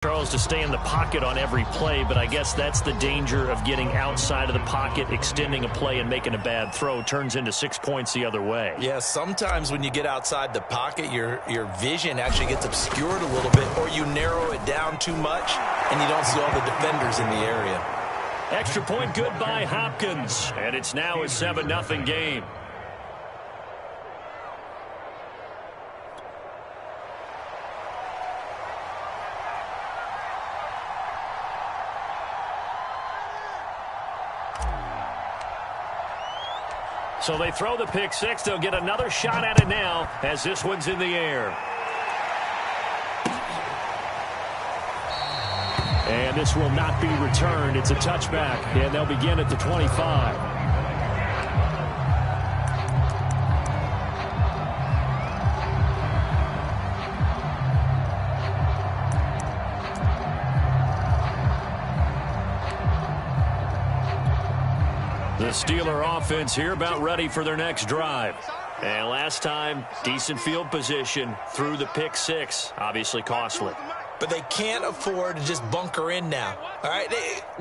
Charles, to stay in the pocket on every play, but I guess that's the danger of getting outside of the pocket, extending a play and making a bad throw turns into 6 points the other way. Yeah, sometimes when you get outside the pocket, your vision actually gets obscured a little bit, or you narrow it down too much and you don't see all the defenders in the area. Extra point good by Hopkins, and it's now a 7-0 game. So they throw the pick six. They'll get another shot at it now as this one's in the air. And this will not be returned. It's a touchback, and they'll begin at the 25. The Steeler offense here about ready for their next drive. And last time, decent field position through the pick six. Obviously costly. But they can't afford to just bunker in now. All right,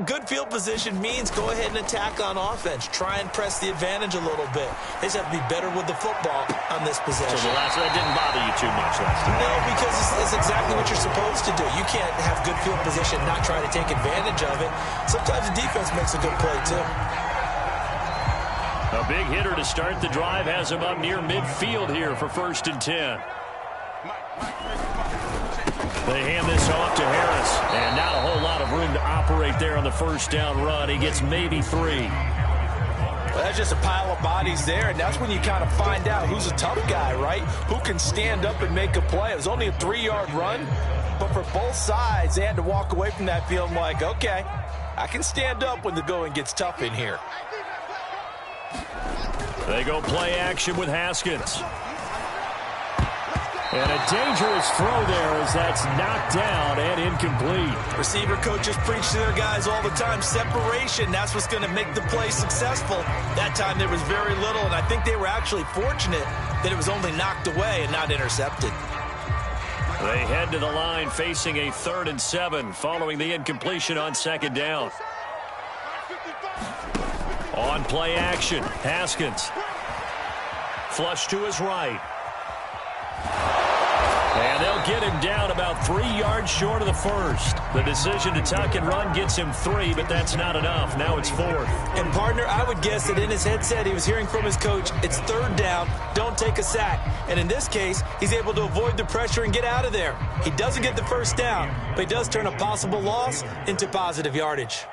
good field position means go ahead and attack on offense. Try and press the advantage a little bit. They just have to be better with the football on this possession. So that didn't bother you too much last time. No, because it's exactly what you're supposed to do. You can't have good field position and not try to take advantage of it. Sometimes the defense makes a good play, too. A big hitter to start the drive has him up near midfield here for 1st and 10. They hand this off to Harris, and not a whole lot of room to operate there on the first down run. He gets maybe 3. Well, that's just a pile of bodies there, and that's when you kind of find out who's a tough guy, right? Who can stand up and make a play. It was only a 3-yard run, but for both sides, they had to walk away from that feeling like, okay, I can stand up when the going gets tough in here. They go play action with Haskins. And a dangerous throw there as that's knocked down and incomplete. Receiver coaches preach to their guys all the time. Separation, that's what's going to make the play successful. That time there was very little, and I think they were actually fortunate that it was only knocked away and not intercepted. They head to the line facing a 3rd and 7 following the incompletion on 2nd down. On play action, Haskins. Flush to his right. And they'll get him down about 3 yards short of the first. The decision to tuck and run gets him 3, but that's not enough. Now it's 4th. And, partner, I would guess that in his headset he was hearing from his coach, it's 3rd down, don't take a sack. And in this case, he's able to avoid the pressure and get out of there. He doesn't get the first down, but he does turn a possible loss into positive yardage.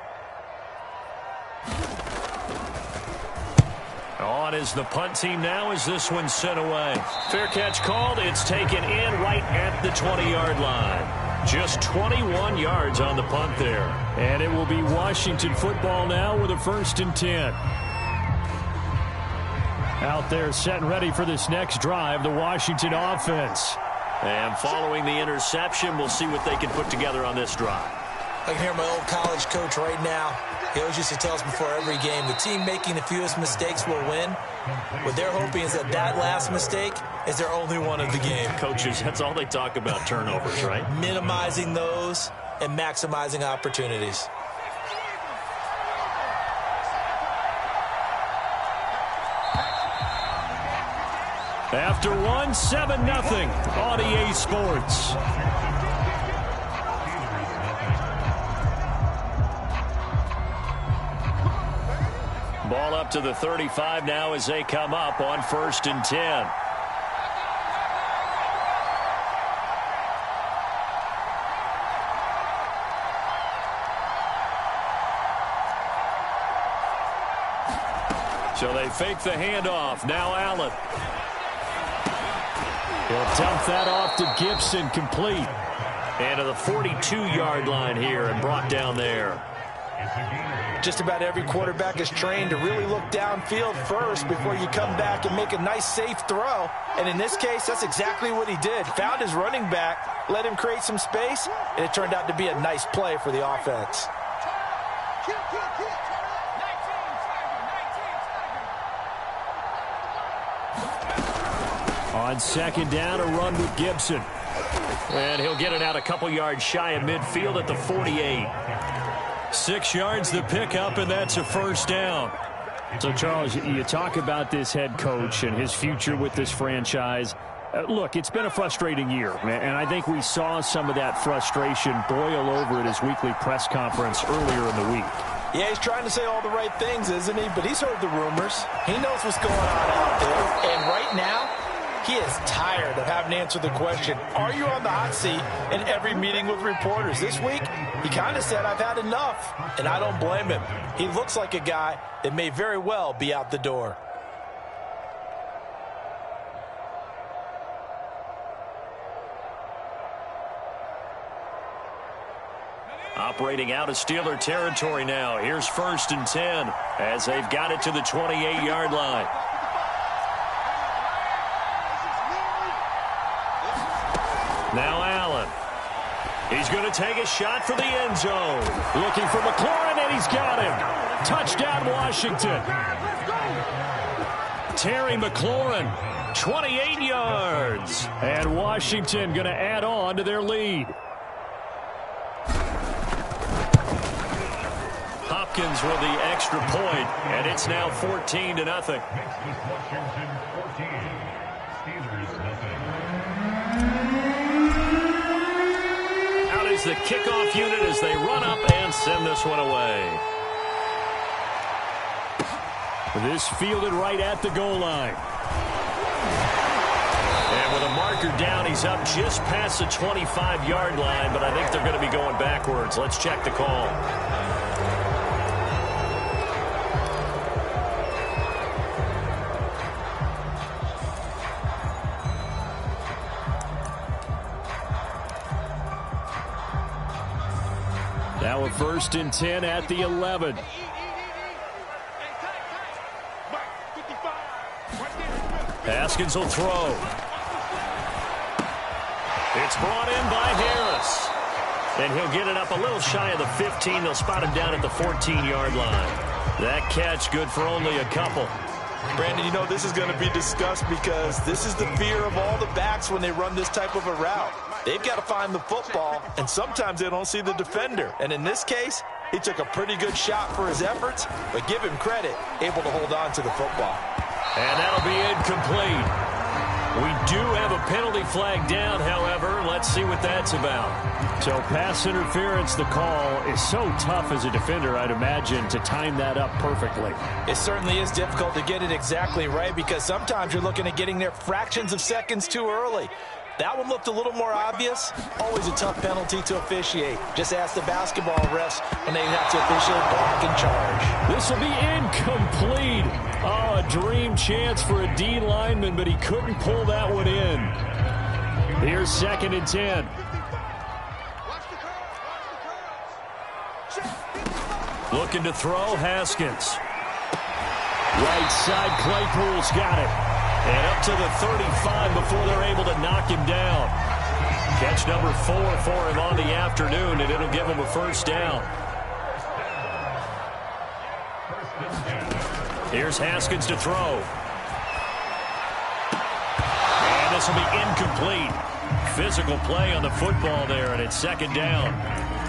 On is the punt team now as this one's sent away. Fair catch called. It's taken in right at the 20-yard line. Just 21 yards on the punt there. And it will be Washington football now with a 1st and 10. Out there set and ready for this next drive, the Washington offense. And following the interception, we'll see what they can put together on this drive. I can hear my old college coach right now. He always used to tell us before every game, the team making the fewest mistakes will win. What they're hoping is that last mistake is their only one of the game. Coaches, that's all they talk about, turnovers, right? Minimizing those and maximizing opportunities. After 7-0 on EA Sports. Ball up to the 35 now as they come up on 1st and 10. So they fake the handoff. Now Allen. He'll dump that off to Gibson, complete. And to the 42-yard line here and brought down there. Just about every quarterback is trained to really look downfield first before you come back and make a nice, safe throw. And in this case, that's exactly what he did. Found his running back, let him create some space, and it turned out to be a nice play for the offense. On 2nd down, a run with Gibson. And he'll get it out a couple yards shy of midfield at the 48. 6 yards the pickup, and that's a first down. So, Charles, you talk about this head coach and his future with this franchise. Look, it's been a frustrating year, and I think we saw some of that frustration boil over at his weekly press conference earlier in the week. Yeah, he's trying to say all the right things, isn't he? But he's heard the rumors. He knows what's going on out there. And right now, he is tired of having to answer the question, are you on the hot seat in every meeting with reporters? This week, he kind of said, I've had enough. And I don't blame him. He looks like a guy that may very well be out the door. Operating out of Steeler territory now. Here's 1st and 10 as they've got it to the 28-yard line. Now Allen. He's going to take a shot for the end zone. Looking for McLaurin, and he's got him. Touchdown, Washington. Terry McLaurin, 28 yards. And Washington going to add on to their lead. Hopkins with the extra point, and it's now 14-0. Out is the kickoff unit as they run up and send this one away. This fielded right at the goal line. And with a marker down, he's up just past the 25-yard line, but I think they're going to be going backwards. Let's check the call. Now a 1st and 10 at the 11. Haskins will throw. It's brought in by Harris. And he'll get it up a little shy of the 15. They'll spot him down at the 14-yard line. That catch good for only a couple. Brandon, you know this is going to be discussed because this is the fear of all the backs when they run this type of a route. They've got to find the football, and sometimes they don't see the defender. And in this case, he took a pretty good shot for his efforts, but give him credit, able to hold on to the football. And that'll be incomplete. We do have a penalty flag down, however. Let's see what that's about. So pass interference, the call is so tough as a defender, I'd imagine, to time that up perfectly. It certainly is difficult to get it exactly right because sometimes you're looking at getting there fractions of seconds too early. That one looked a little more obvious. Always a tough penalty to officiate. Just ask the basketball refs when they have to officiate block and charge. This will be incomplete. Oh, a dream chance for a D lineman, but he couldn't pull that one in. Here's 2nd and 10. Looking to throw, Haskins. Right side, Claypool's got it. And up to the 35 before they're able to knock him down. Catch number 4 for him on the afternoon, and it'll give him a 1st down. Here's Haskins to throw. And this will be incomplete. Physical play on the football there, and it's 2nd down.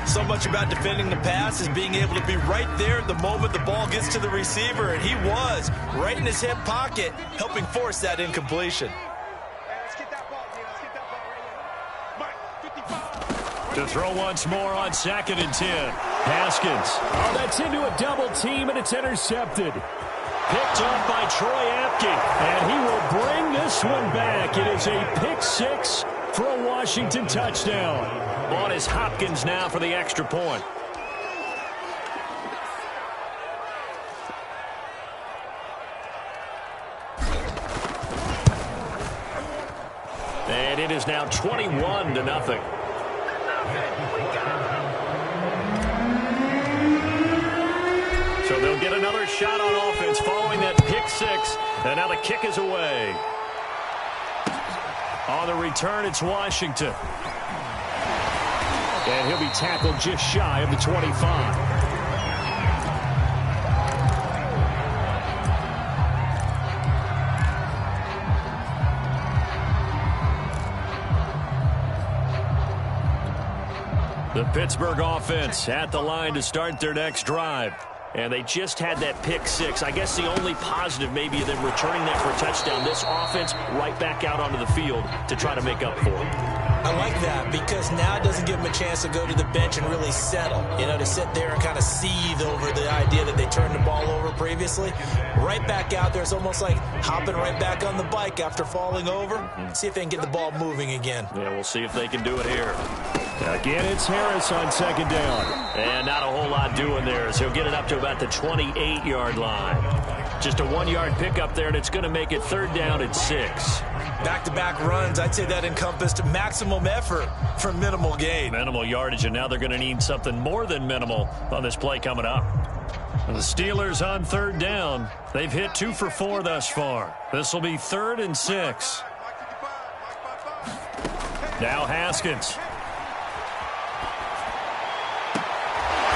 So much about defending the pass is being able to be right there at the moment the ball gets to the receiver, and he was right in his hip pocket, helping force that incompletion. To throw once more on 2nd and 10. Haskins. Oh, that's into a double team, and it's intercepted. Picked up by Troy Apke, and he will bring this one back. It is a pick 6 for a Washington touchdown. On is Hopkins now for the extra point. And it is now 21-0. So they'll get another shot on offense following that pick 6. And now the kick is away. On the return, it's Washington. And he'll be tackled just shy of the 25. The Pittsburgh offense at the line to start their next drive. And they just had that pick six. I guess the only positive maybe of them returning that for a touchdown. This offense right back out onto the field to try to make up for it. I like that because now it doesn't give them a chance to go to the bench and really settle. You know, to sit there and kind of seethe over the idea that they turned the ball over previously. Right back out there. It's almost like hopping right back on the bike after falling over. See if they can get the ball moving again. Yeah, we'll see if they can do it here. Again, it's Harris on second down. And not a whole lot doing there, so he'll get it up to about the 28-yard line. Just a 1-yard pickup there, and it's going to make it third down at 6. Back-to-back runs, I'd say that encompassed maximum effort for minimal gain. Minimal yardage, and now they're going to need something more than minimal on this play coming up. The Steelers on third down. They've hit 2 for 4 thus far. This will be 3rd and 6. Now Haskins.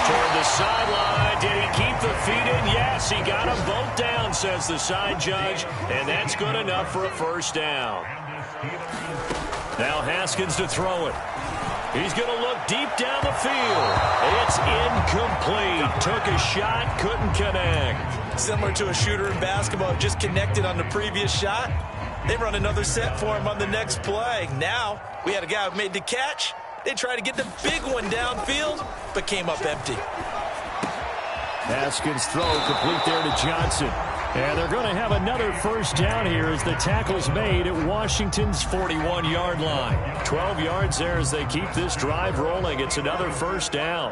Toward the sideline. Did he keep the feet in? Yes, he got them both down, says the side judge. And that's good enough for a first down. Now Haskins to throw it. He's going to look deep down the field. It's incomplete. Took a shot, couldn't connect. Similar to a shooter in basketball, just connected on the previous shot. They run another set for him on the next play. Now, we had a guy who made the catch. They tried to get the big one downfield, but came up empty. Haskins' throw complete there to Johnson. And they're going to have another first down here as the tackle's made at Washington's 41-yard line. 12 yards there as they keep this drive rolling. It's another first down.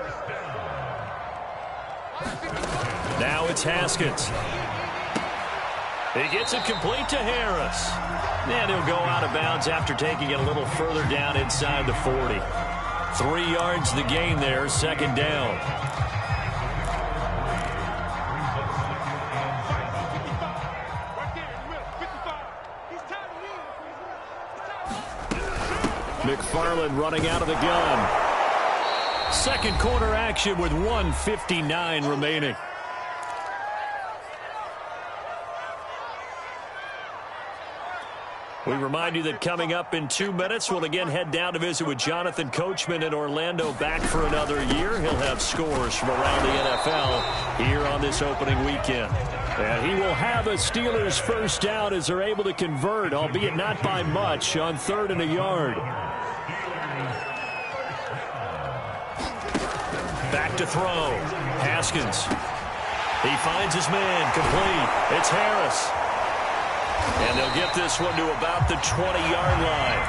Now it's Haskins. He gets it complete to Harris. And he'll go out of bounds after taking it a little further down inside the 40. 3 yards the gain there, second down. McFarland running out of the gun. Second quarter action with 1:59 remaining. We remind you that coming up in 2 minutes, we'll again head down to visit with Jonathan Coachman in Orlando, back for another year. He'll have scores from around the NFL here on this opening weekend. And he will have a Steelers first down as they're able to convert, albeit not by much, on 3rd and a yard. Back to throw. Haskins. He finds his man. Complete. It's Harris. And they'll get this one to about the 20-yard line.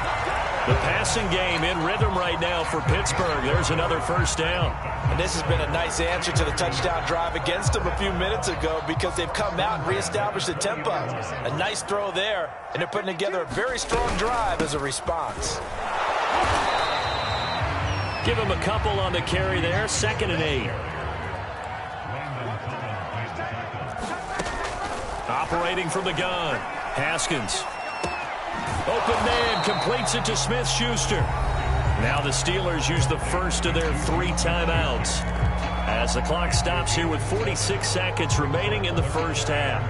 The passing game in rhythm right now for Pittsburgh. There's another first down. And this has been a nice answer to the touchdown drive against them a few minutes ago because they've come out and reestablished the tempo. A nice throw there, and they're putting together a very strong drive as a response. Give him a couple on the carry there. 2nd and 8. Operating from the gun. Haskins. Open man completes it to Smith-Schuster. Now the Steelers use the first of their 3 timeouts as the clock stops here with 46 seconds remaining in the first half.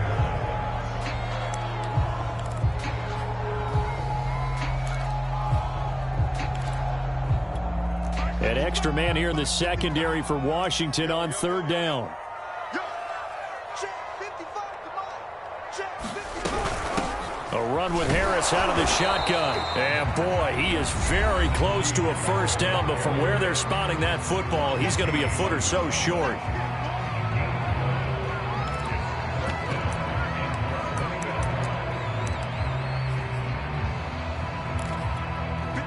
An extra man here in the secondary for Washington on 3rd down. A run with Harris out of the shotgun. And boy, he is very close to a first down, but from where they're spotting that football, he's going to be a foot or so short.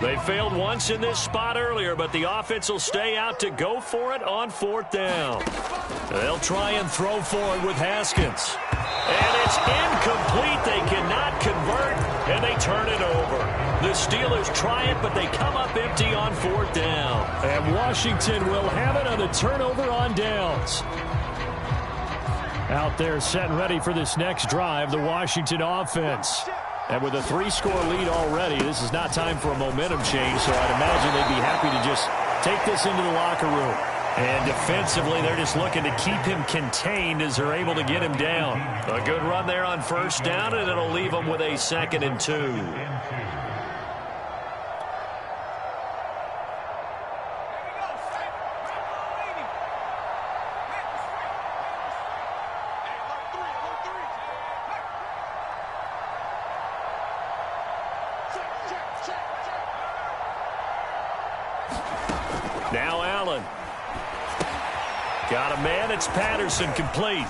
They failed once in this spot earlier, but the offense will stay out to go for it on 4th down. They'll try and throw for it with Haskins. And it's incomplete. They cannot convert, and they turn it over. The Steelers try it, but they come up empty on 4th down. And Washington will have it on the turnover on downs. Out there set and ready for this next drive, the Washington offense. And with a 3-score lead already, this is not time for a momentum change, so I'd imagine they'd be happy to just take this into the locker room. And defensively, they're just looking to keep him contained as they're able to get him down. A good run there on first down, and it'll leave them with a 2nd and 2. Got a man. It's Patterson, complete.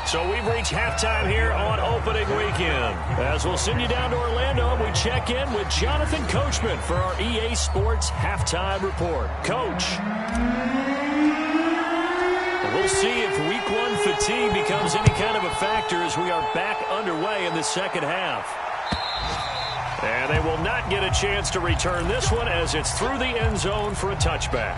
So we've reached halftime here on opening weekend. As we'll send you down to Orlando, and we check in with Jonathan Coachman for our EA Sports Halftime Report. Coach. We'll see if Week 1 fatigue becomes any kind of a factor as we are back underway in the second half. And they will not get a chance to return this one as it's through the end zone for a touchback.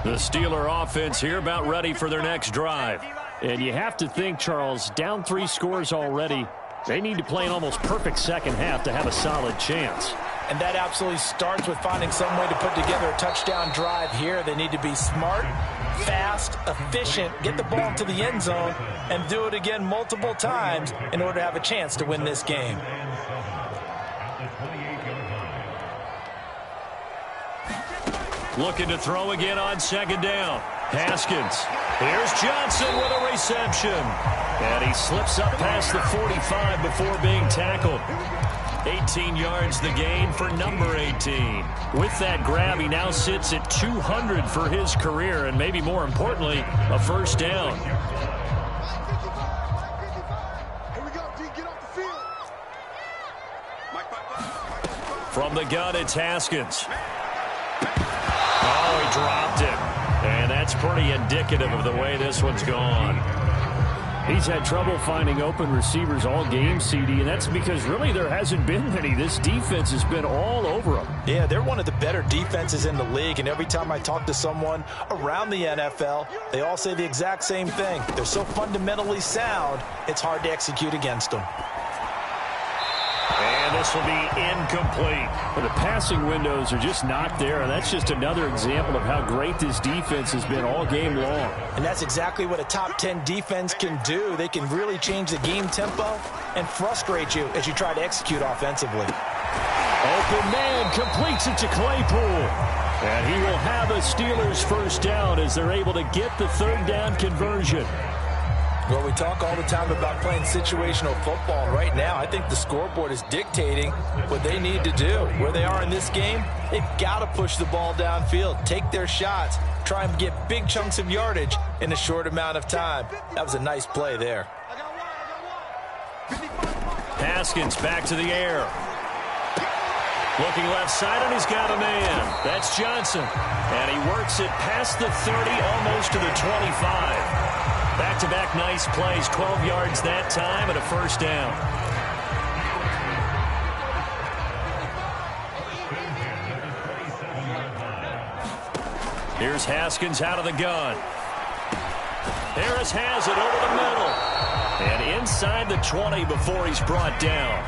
The Steeler offense here about ready for their next drive. And you have to think, Charles, down 3 scores already. They need to play an almost perfect second half to have a solid chance. And that absolutely starts with finding some way to put together a touchdown drive here. They need to be smart, fast, efficient, get the ball into the end zone, and do it again multiple times in order to have a chance to win this game. Looking to throw again on second down. Haskins. Here's Johnson with a reception. And he slips up past the 45 before being tackled. 18 yards the gain for number 18. With that grab, he now sits at 200 for his career, and maybe more importantly, a first down. From the gun, it's Haskins. Oh, he dropped it. And that's pretty indicative of the way this one's gone. He's had trouble finding open receivers all game, CD, and that's because really there hasn't been many. This defense has been all over them. Yeah, they're one of the better defenses in the league, and every time I talk to someone around the NFL, they all say the exact same thing. They're so fundamentally sound, it's hard to execute against them. And this will be incomplete. Well, the passing windows are just not there, and that's just another example of how great this defense has been all game long. And that's exactly what a top 10 defense can do. They can really change the game tempo and frustrate you as you try to execute offensively. Open man completes it to Claypool. And he will have a Steelers first down as they're able to get the third down conversion. Well, we talk all the time about playing situational football. Right now, I think the scoreboard is dictating what they need to do. Where they are in this game, they've got to push the ball downfield, take their shots, try and get big chunks of yardage in a short amount of time. That was a nice play there. Haskins back to the air. Looking left side, and he's got a man. That's Johnson. And he works it past the 30, almost to the 25. Back-to-back nice plays, 12 yards that time, and a first down. Here's Haskins out of the gun. Harris has it over the middle. And inside the 20 before he's brought down.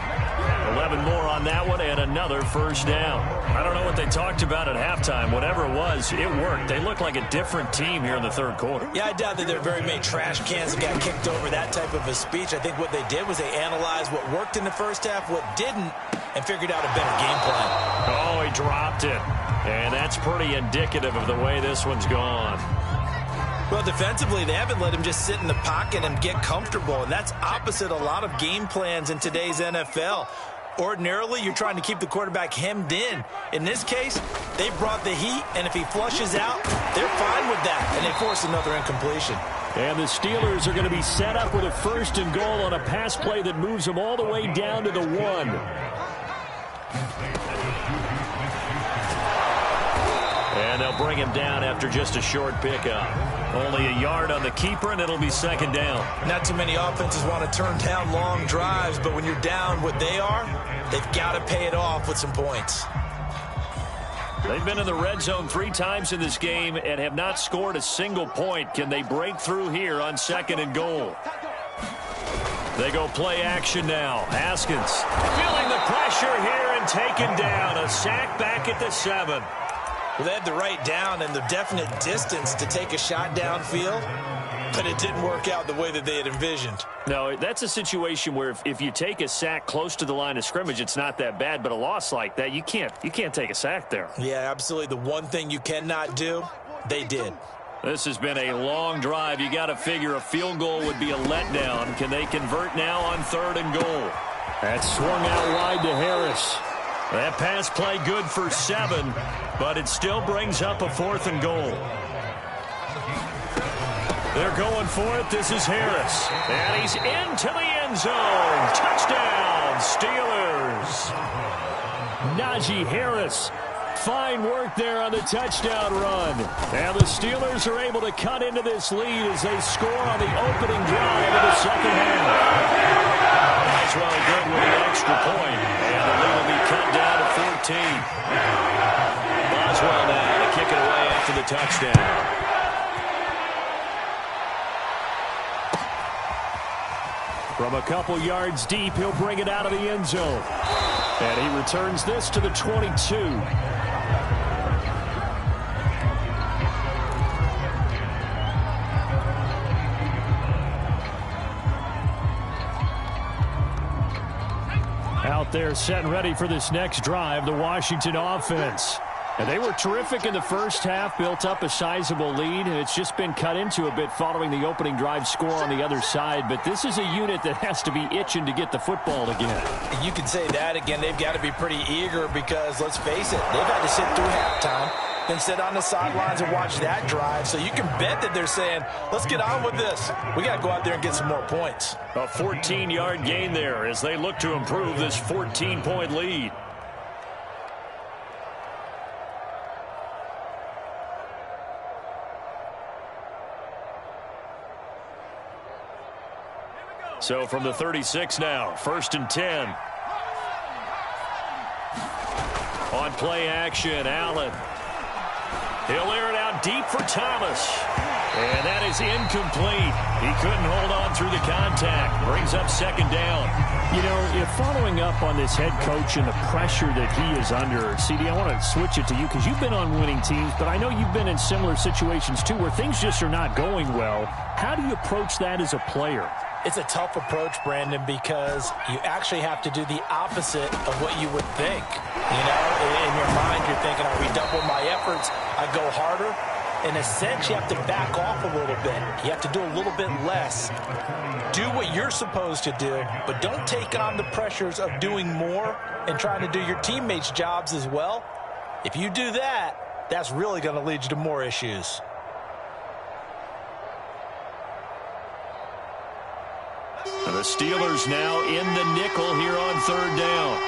11 more on that one and another first down. I don't know what they talked about at halftime. Whatever it was, it worked. They look like a different team here in the third quarter. Yeah, I doubt that there are very many trash cans that got kicked over that type of a speech. I think what they did was they analyzed what worked in the first half, what didn't, and figured out a better game plan. Oh, he dropped it. And that's pretty indicative of the way this one's gone. Well, defensively, they haven't let him just sit in the pocket and get comfortable, and that's opposite a lot of game plans in today's NFL. Ordinarily, you're trying to keep the quarterback hemmed in. In this case, they brought the heat, and if he flushes out, they're fine with that, and they force another incompletion. And the Steelers are going to be set up with a first and goal on a pass play that moves them all the way down to the 1. And they'll bring him down after just a short pickup. Only a yard on the keeper, and it'll be second down. Not too many offenses want to turn down long drives, but when you're down what they are, they've got to pay it off with some points. They've been in the red zone 3 times in this game and have not scored a single point. Can they break through here on second and goal? They go play action now. Haskins feeling the pressure here and taken down. A sack back at the 7. Well, they had the right down and the definite distance to take a shot downfield, but it didn't work out the way that they had envisioned. No, that's a situation where if you take a sack close to the line of scrimmage, it's not that bad, but a loss like that, you can't take a sack there. Yeah, absolutely. The one thing you cannot do, they did. This has been a long drive. You got to figure a field goal would be a letdown. Can they convert now on 3rd and goal? That's swung out wide to Harris. That pass play good for 7, but it still brings up a 4th and goal. They're going for it. This is Harris. And he's into the end zone. Touchdown, Steelers. Najee Harris. Fine work there on the touchdown run. And the Steelers are able to cut into this lead as they score on the opening drive of the second half. Boswell good with the extra point. And the lead will be cut down to 14. Boswell now to kick it away after the touchdown. From a couple yards deep, he'll bring it out of the end zone. And he returns this to the 22. Out there set and ready for this next drive, the Washington offense. And they were terrific in the first half, built up a sizable lead, and it's just been cut into a bit following the opening drive score on the other side. But this is a unit that has to be itching to get the football again. You can say that again. They've got to be pretty eager because, let's face it, they've had to sit through halftime, then sit on the sidelines and watch that drive. So you can bet that they're saying, let's get on with this. We got to go out there and get some more points. A 14-yard gain there as they look to improve this 14-point lead. So from the 36 now, 1st and 10. On play action, Allen. He'll air it out deep for Thomas. And that is incomplete. He couldn't hold on through the contact. Brings up 2nd down. You know, if following up on this head coach and the pressure that he is under, CD, I want to switch it to you because you've been on winning teams, but I know you've been in similar situations too where things just are not going well. How do you approach that as a player? It's a tough approach, Brandon, because you actually have to do the opposite of what you would think. You know, in your mind, you're thinking, I redouble my efforts, I go harder. In a sense, you have to back off a little bit. You have to do a little bit less. Do what you're supposed to do, but don't take on the pressures of doing more and trying to do your teammates' jobs as well. If you do that, that's really going to lead you to more issues. And the Steelers now in the nickel here on 3rd down.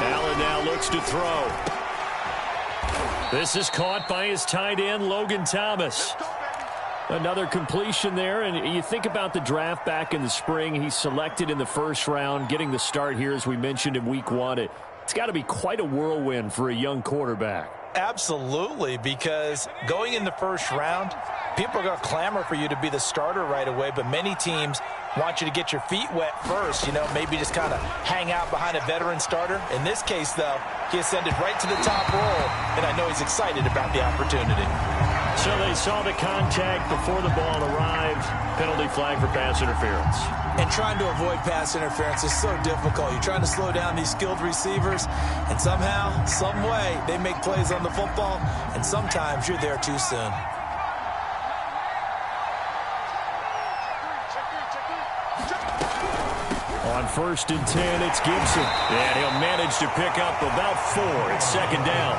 Allen now looks to throw. This is caught by his tight end, Logan Thomas. Another completion there, and you think about the draft back in the spring. He's selected in the 1st round, getting the start here, as we mentioned in week 1. It's got to be quite a whirlwind for a young quarterback. Absolutely, because going in the 1st round, people are going to clamor for you to be the starter right away, but many teams want you to get your feet wet first, you know, maybe just kind of hang out behind a veteran starter. In this case, though, he ascended right to the top role, and I know he's excited about the opportunity. So they saw the contact before the ball arrived. Penalty flag for pass interference. And trying to avoid pass interference is so difficult. You're trying to slow down these skilled receivers, and somehow, some way, they make plays on the football, and sometimes you're there too soon. On 1st and 10, it's Gibson. And he'll manage to pick up about 4. It's 2nd down.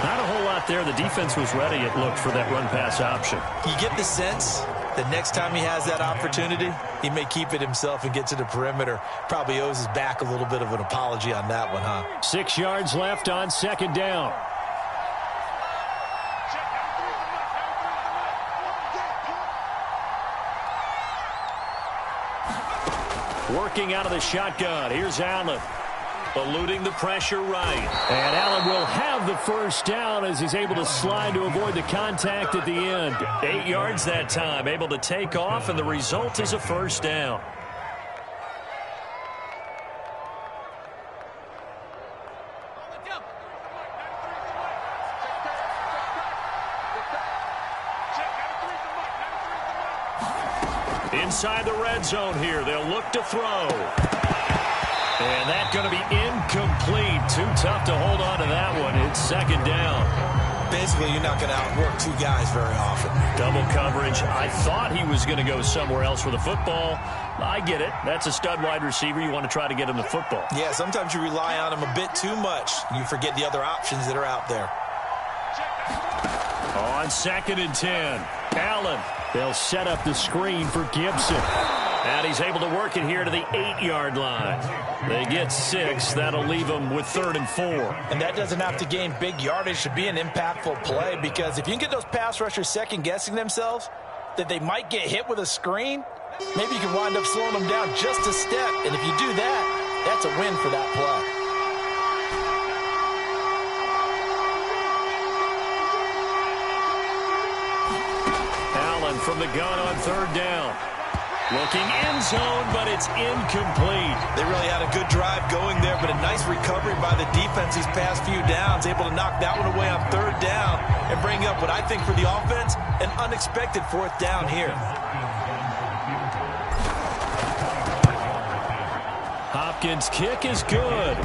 Not a whole lot there. The defense was ready, it looked, for that run-pass option. You get the sense that next time he has that opportunity, he may keep it himself and get to the perimeter. Probably owes his back a little bit of an apology on that one, huh? 6 yards left on 2nd down. Working out of the shotgun. Here's Allen. Eluding the pressure right. And Allen will have the 1st down as he's able to slide to avoid the contact at the end. 8 yards that time. Able to take off, and the result is a 1st down. Inside the red zone here. They'll look to throw. And that's going to be incomplete. Too tough to hold on to that one. It's 2nd down. Basically, you're not going to outwork two guys very often. Double coverage. I thought he was going to go somewhere else with the football. I get it. That's a stud wide receiver. You want to try to get him the football. Yeah, sometimes you rely on him a bit too much. You forget the other options that are out there. On 2nd and 10, Allen. They'll set up the screen for Gibson. And he's able to work it here to the 8-yard line. They get 6. That'll leave them with 3rd and 4. And that doesn't have to gain big yardage to be an impactful play, because if you can get those pass rushers second-guessing themselves that they might get hit with a screen, maybe you can wind up slowing them down just a step. And if you do that, that's a win for that play. From the gun on 3rd down. Looking end zone, but it's incomplete. They really had a good drive going there, but a nice recovery by the defense these past few downs, able to knock that one away on 3rd down and bring up what I think for the offense, an unexpected 4th down here. Hopkins' kick is good.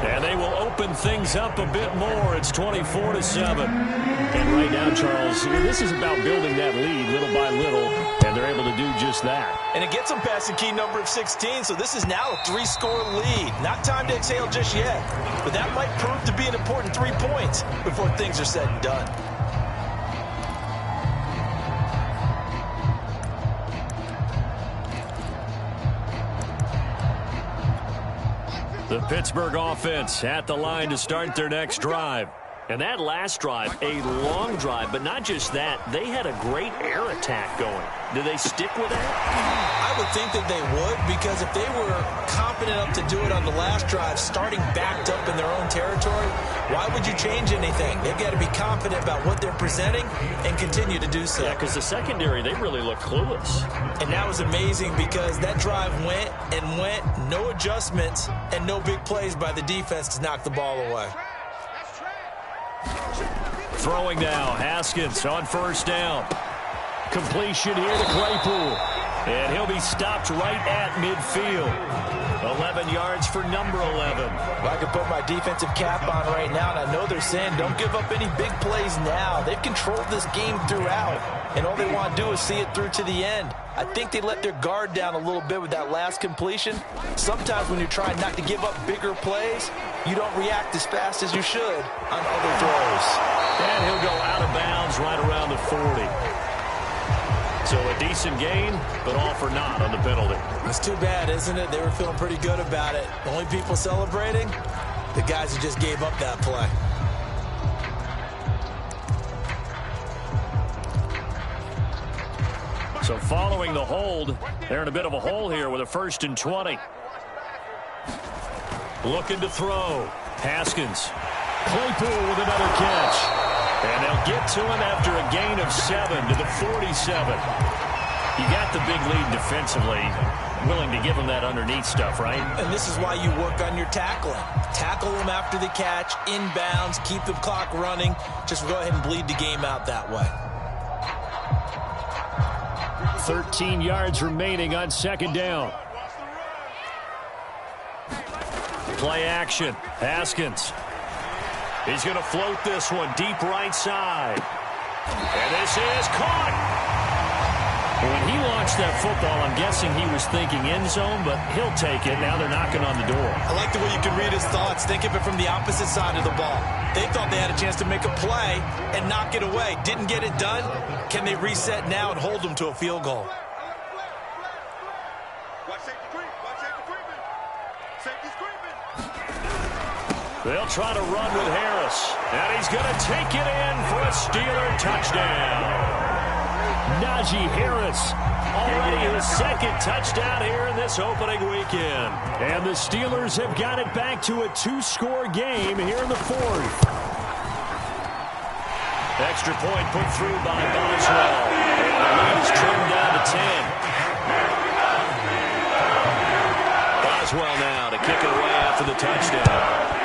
And they will open things up a bit more. It's 24-7. And right now, Charles, this is about building that lead little by little, and they're able to do just that. And it gets them past the key number of 16, so this is now a 3-score lead. Not time to exhale just yet, but that might prove to be an important 3 points before things are said and done. The Pittsburgh offense at the line to start their next drive. And that last drive, a long drive, but not just that. They had a great air attack going. Do they stick with that? I would think that they would, because if they were confident enough to do it on the last drive, starting backed up in their own territory, why would you change anything? They've got to be confident about what they're presenting and continue to do so. Yeah, because the secondary, they really look clueless. And that was amazing, because that drive went and went, no adjustments, and no big plays by the defense to knock the ball away. Throwing now, Haskins on 1st down. Completion here to Claypool. And he'll be stopped right at midfield. 11 yards for number 11. Well, I could put my defensive cap on right now, and I know they're saying don't give up any big plays now. They've controlled this game throughout, and all they want to do is see it through to the end. I think they let their guard down a little bit with that last completion. Sometimes when you're trying not to give up bigger plays, you don't react as fast as you should on other throws. And he'll go out of bounds right around the 40. So a decent gain, but all for naught on the penalty. It's too bad, isn't it? They were feeling pretty good about it. The only people celebrating, the guys who just gave up that play. So following the hold, they're in a bit of a hole here with a 1st and 20. Looking to throw. Haskins. Claypool with another catch. And they'll get to him after a gain of 7 to the 47. You got the big lead defensively. Willing to give him that underneath stuff, right? And this is why you work on your tackling. Tackle them after the catch, inbounds, keep the clock running. Just go ahead and bleed the game out that way. 13 yards remaining on 2nd down. Play action. Haskins. He's going to float this one deep right side. And this is caught. When he launched that football, I'm guessing he was thinking end zone, but he'll take it. Now they're knocking on the door. I like the way you can read his thoughts. Think of it from the opposite side of the ball. They thought they had a chance to make a play and knock it away. Didn't get it done. Can they reset now and hold them to a field goal? They'll try to run with Harris. And he's going to take it in for a Steeler touchdown. Najee Harris, already his 2nd touchdown here in this opening weekend. And the Steelers have got it back to a 2-score game here in the 4th. Extra point put through by Boswell. And the lead is trimmed down to 10. Boswell now to kick it away after the touchdown.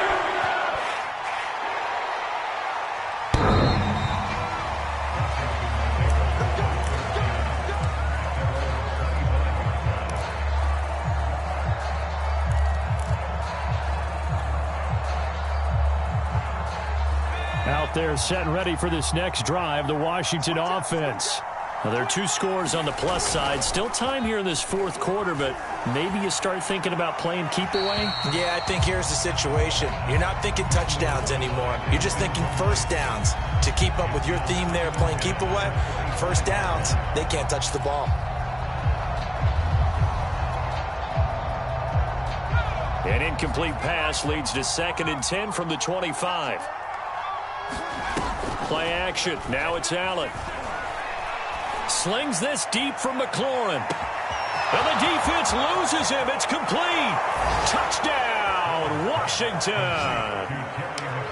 out there set and ready for this next drive, the Washington offense. Now, there are 2 scores on the plus side. Still time here in this fourth quarter, but maybe you start thinking about playing keep away? Yeah, I think here's the situation. You're not thinking touchdowns anymore. You're just thinking first downs. To keep up with your theme there, playing keep away, first downs, they can't touch the ball. An incomplete pass leads to 2nd and 10 from the 25. Play action. Now it's Allen. Slings this deep from McLaurin. And the defense loses him. It's complete. Touchdown, Washington.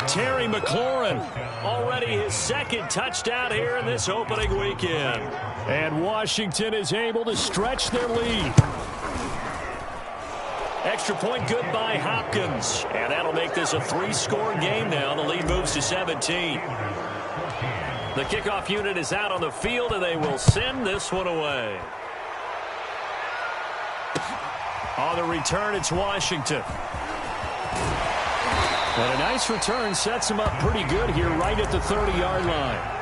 Terry McLaurin, already his 2nd touchdown here in this opening weekend. And Washington is able to stretch their lead. Extra point good by Hopkins. And that'll make this a 3-score game now. The lead moves to 17. The kickoff unit is out on the field, and they will send this one away. On the return, it's Washington. And a nice return sets him up pretty good here right at the 30-yard line.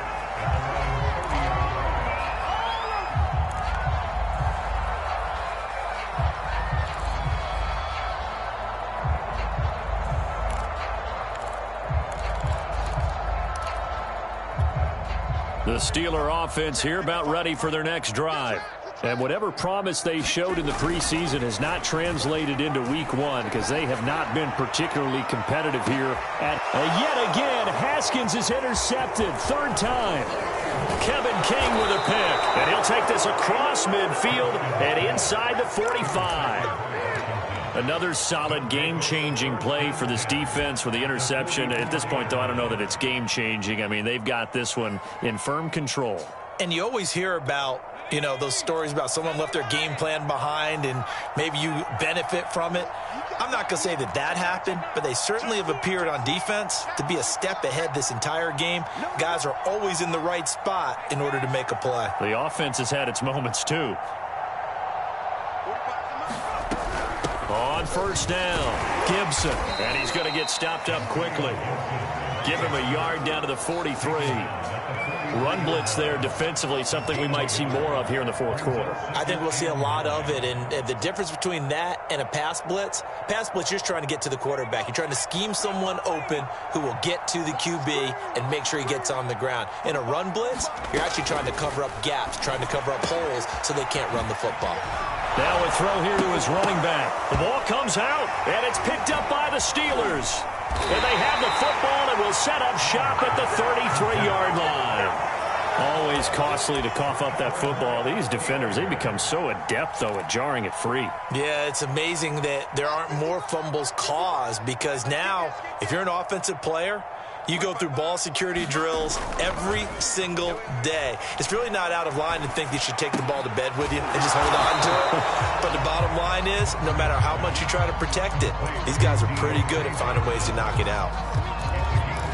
The Steeler offense here about ready for their next drive. And whatever promise they showed in the preseason has not translated into week 1 because they have not been particularly competitive here. Yet again, Haskins is intercepted. 3rd time. Kevin King with a pick. And he'll take this across midfield and inside the 45. Another solid game-changing play for this defense with the interception. At this point, though, I don't know that it's game-changing. I mean, they've got this one in firm control. And you always hear about, you know, those stories about someone left their game plan behind and maybe you benefit from it. I'm not going to say that that happened, but they certainly have appeared on defense to be a step ahead this entire game. Guys are always in the right spot in order to make a play. The offense has had its moments, too. On first down, Gibson, and he's going to get stopped up quickly. Give him a yard down to the 43. Run blitz there defensively, something we might see more of here in the fourth quarter. I think we'll see a lot of it, and the difference between that and a pass blitz, you're just trying to get to the quarterback. You're trying to scheme someone open who will get to the QB and make sure he gets on the ground. In a run blitz, you're actually trying to cover up gaps, trying to cover up holes so they can't run the football. Now a throw here to his running back. The ball comes out, and it's picked up by the Steelers. And they have the football and will set up shop at the 33-yard line. Always costly to cough up that football. These defenders, they become so adept, though, at jarring it free. Yeah, it's amazing that there aren't more fumbles caused because now, if you're an offensive player, you go through ball security drills every single day. It's really not out of line to think you should take the ball to bed with you and just hold on to it. But the bottom line is, no matter how much you try to protect it, these guys are pretty good at finding ways to knock it out.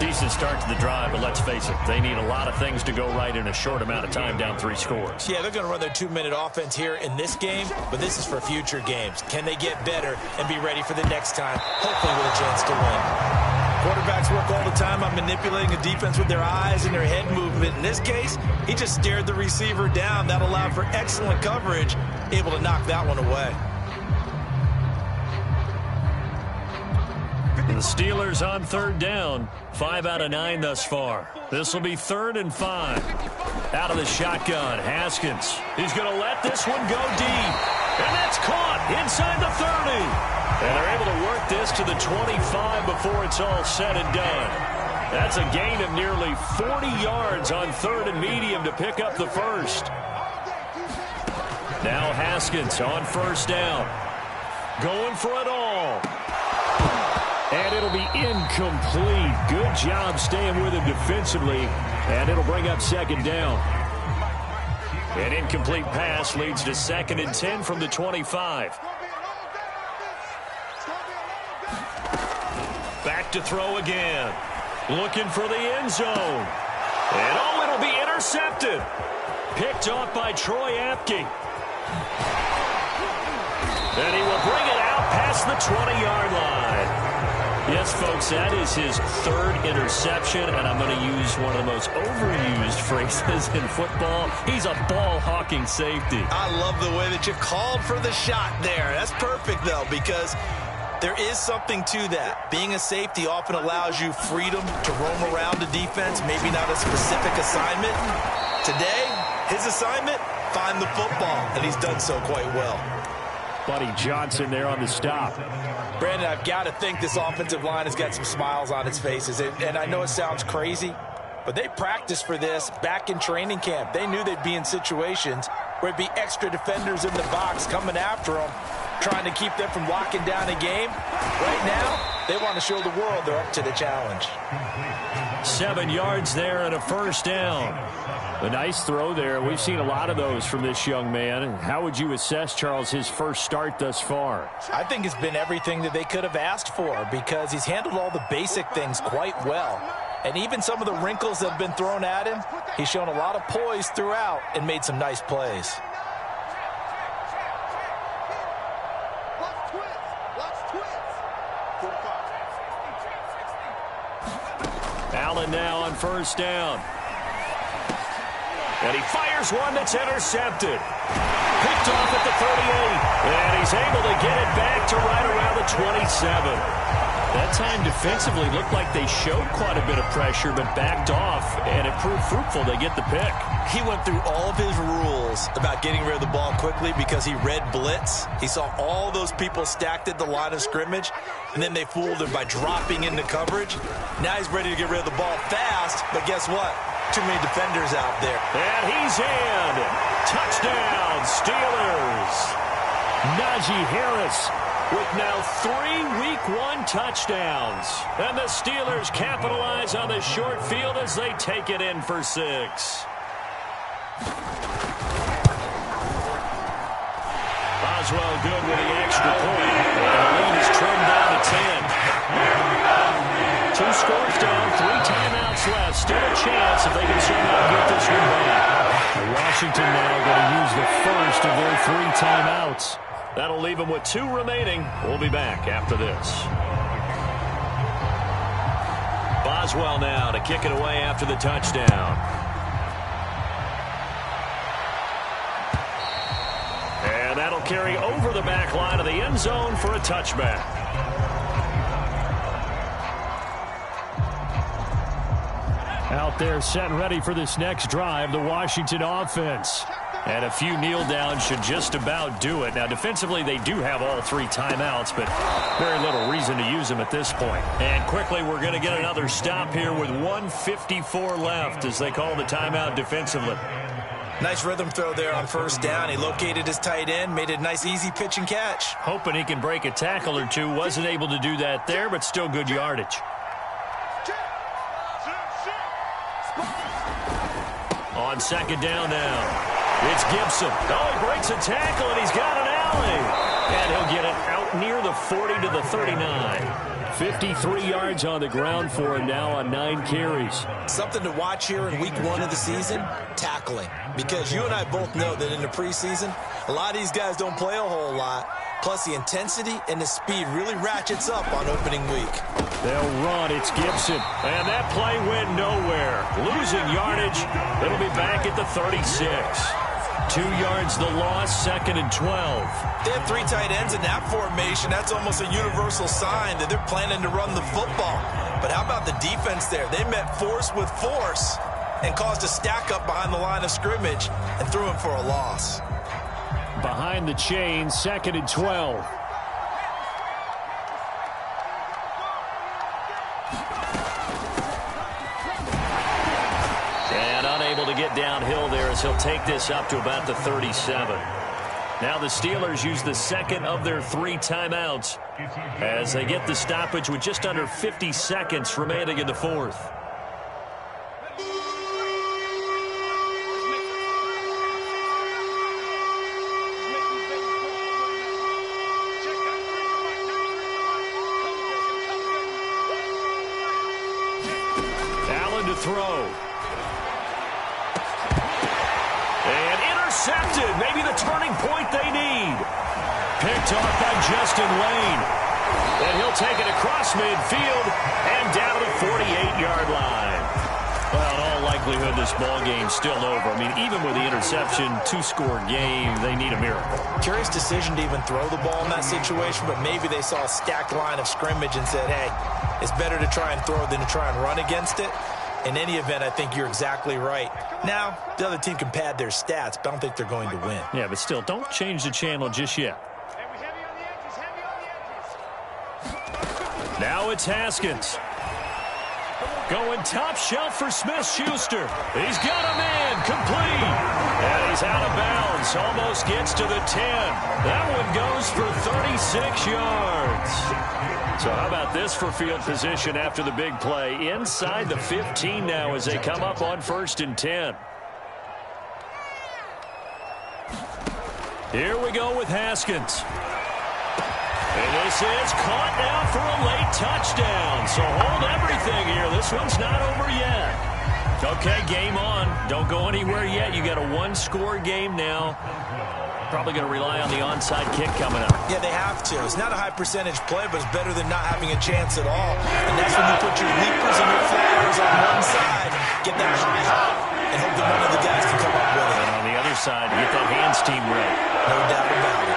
Decent start to the drive, but let's face it, they need a lot of things to go right in a short amount of time, down 3 scores. Yeah, they're going to run their 2-minute offense here in this game, but this is for future games. Can they get better and be ready for the next time, hopefully with a chance to win? Quarterbacks work all the time on manipulating a defense with their eyes and their head movement. In this case, he just stared the receiver down. That allowed for excellent coverage, able to knock that one away. The Steelers on 3rd down, 5 out of 9 thus far. This will be 3rd and 5. Out of the shotgun, Haskins. He's going to let this one go deep. And that's caught inside the 30. And they're able to work this to the 25 before it's all said and done. That's a gain of nearly 40 yards on 3rd and medium to pick up the first. Now Haskins on 1st down. Going for it all. And it'll be incomplete. Good job staying with him defensively. And it'll bring up 2nd down. An incomplete pass leads to 2nd and 10 from the 25. Back to throw again. Looking for the end zone. And oh, it'll be intercepted. Picked off by Troy Apke. And he will bring it out past the 20-yard line. Yes, folks, that is his third interception, and I'm going to use one of the most overused phrases in football. He's a ball-hawking safety. I love the way that you called for the shot there. That's perfect, though, because there is something to that. Being a safety often allows you freedom to roam around the defense, maybe not a specific assignment. Today, his assignment, find the football, and he's done so quite well. Buddy Johnson there on the stop. Brandon, I've got to think this offensive line has got some smiles on its faces. And I know it sounds crazy, but they practiced for this back in training camp. They knew they'd be in situations where it'd be extra defenders in the box coming after them, trying to keep them from locking down a game. Right now, they want to show the world they're up to the challenge. 7 yards there and a first down. A nice throw there. We've seen a lot of those from this young man. How would you assess, Charles, his first start thus far? I think it's been everything that they could have asked for because he's handled all the basic things quite well. And even some of the wrinkles that have been thrown at him, he's shown a lot of poise throughout and made some nice plays. Allen now on first down. And he fires one that's intercepted. Picked off at the 38. And he's able to get it back to right around the 27. That time defensively looked like they showed quite a bit of pressure but backed off, and it proved fruitful. They get the pick. He went through all of his rules about getting rid of the ball quickly because he read blitz. He saw all those people stacked at the line of scrimmage, and then they fooled him by dropping into coverage. Now he's ready to get rid of the ball fast, but guess what? Too many defenders out there. And he's in. Touchdown, Steelers. Najee Harris with now 3 Week 1 touchdowns. And the Steelers capitalize on the short field as they take it in for 6. Boswell good with the extra point. And the lead is trimmed down to 10. 2 scores down, 3 timeouts left. Still a chance if they can somehow get this one back. Washington now going to use the first of their 3 timeouts. That'll leave them with 2 remaining. We'll be back after this. Boswell now to kick it away after the touchdown. And that'll carry over the back line of the end zone for a touchback. Out there set and ready for this next drive, the Washington offense. And a few kneel downs should just about do it. Now, defensively, they do have all 3 timeouts, but very little reason to use them at this point. And quickly, we're going to get another stop here with 1:54 left as they call the timeout defensively. Nice rhythm throw there on first down. He located his tight end, made it a nice, easy pitch and catch. Hoping he can break a tackle or two. Wasn't able to do that there, but still good yardage. On second down now. It's Gibson. Oh, he breaks a tackle, and he's got an alley. And he'll get it out near the 40 to the 39. 53 yards on the ground for him now on 9 carries. Something to watch here in Week 1 of the season, tackling. Because you and I both know that in the preseason, a lot of these guys don't play a whole lot. Plus, the intensity and the speed really ratchets up on opening week. They'll run. It's Gibson. And that play went nowhere. Losing yardage. It'll be back at the 36. 2 yards the loss, 2nd and 12. They have 3 tight ends in that formation. That's almost a universal sign that they're planning to run the football. But how about the defense there? They met force with force and caused a stack up behind the line of scrimmage and threw him for a loss. Behind the chain, 2nd and 12. And unable to get downhill there as he'll take this up to about the 37. Now the Steelers use the second of their 3 timeouts as they get the stoppage with just under 50 seconds remaining in the 4th. Allen to throw. And intercepted. Maybe the turning point they need. Picked off by Justin Lane. And he'll take it across midfield and down to the 48-yard line. Well, in all likelihood, this ball game's still over. I mean, even with the interception, two-score game, they need a miracle. Curious decision to even throw the ball in that situation, but maybe they saw a stacked line of scrimmage and said, hey, it's better to try and throw than to try and run against it. In any event, I think you're exactly right. Now, the other team can pad their stats, but I don't think they're going to win. Yeah, but still, don't change the channel just yet. Now it's Haskins. Going top shelf for Smith-Schuster. He's got him in. Complete. And he's out of bounds. Almost gets to the 10. That one goes for 36 yards. So how about this for field position after the big play? Inside the 15 now as they come up on 1st and 10. Here we go with Haskins. And this is caught now for a late touchdown. So hold everything here. This one's not over yet. Okay, game on. Don't go anywhere yet. You got a one-score game now. Probably going to rely on the onside kick coming up. Yeah, they have to. It's not a high-percentage play, but it's better than not having a chance at all. And that's when you put your leapers and your flyers on one side, get that high hop, and hope that one of the guys can come up with it. And on the other side, you get that hands team right. No doubt about it.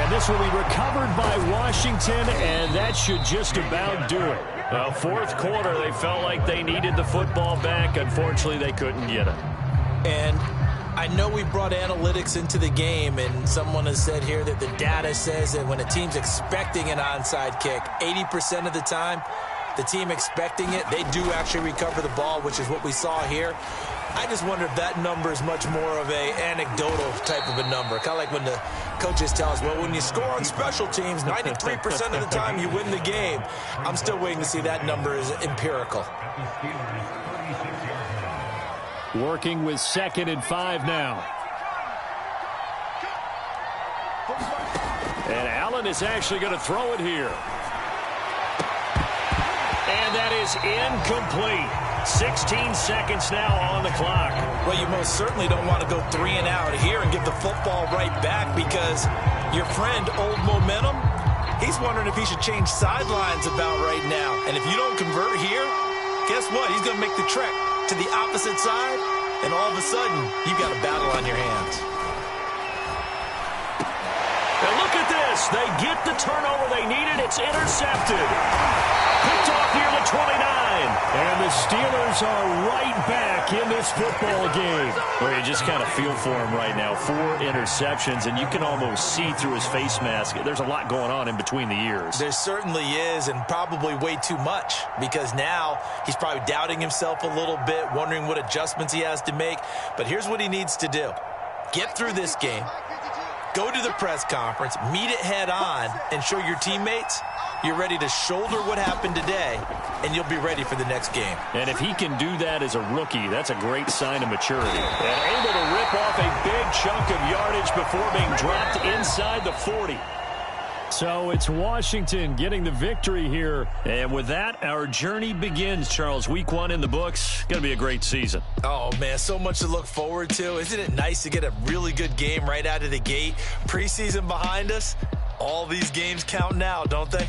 This will be recovered by Washington, and that should just about do it. Well, fourth quarter, they felt like they needed the football back. Unfortunately, they couldn't get it. And I know we brought analytics into the game, and someone has said here that the data says that when a team's expecting an onside kick, 80% of the time, the team expecting it, they do actually recover the ball, which is what we saw here. I just wonder if that number is much more of a anecdotal type of a number. Kind of like when the coaches tell us, well, when you score on special teams, 93% of the time you win the game. I'm still waiting to see that number is empirical. Working with 2nd and 5 now. And Allen is actually going to throw it here. And that is incomplete. 16 seconds now on the clock. Well, you most certainly don't want to go 3 and out here and give the football right back because your friend, Old Momentum, he's wondering if he should change sidelines about right now. And if you don't convert here, guess what? He's going to make the trek to the opposite side, and all of a sudden, you've got a battle on your hands. And look at this. They get the turnover they needed. It's intercepted. Picked off near the 29. And the Steelers are right back in this football game. Well, you just kind of feel for him right now. 4 interceptions, and you can almost see through his face mask. There's a lot going on in between the ears. There certainly is, and probably way too much, because now he's probably doubting himself a little bit, wondering what adjustments he has to make. But here's what he needs to do. Get through this game. Go to the press conference, meet it head on, and show your teammates you're ready to shoulder what happened today, and you'll be ready for the next game. And if he can do that as a rookie, that's a great sign of maturity. And able to rip off a big chunk of yardage before being dropped inside the 40. So it's Washington getting the victory here. And with that, our journey begins, Charles. Week 1 in the books. Going to be a great season. Oh, man, so much to look forward to. Isn't it nice to get a really good game right out of the gate? Preseason behind us. All these games count now, don't they?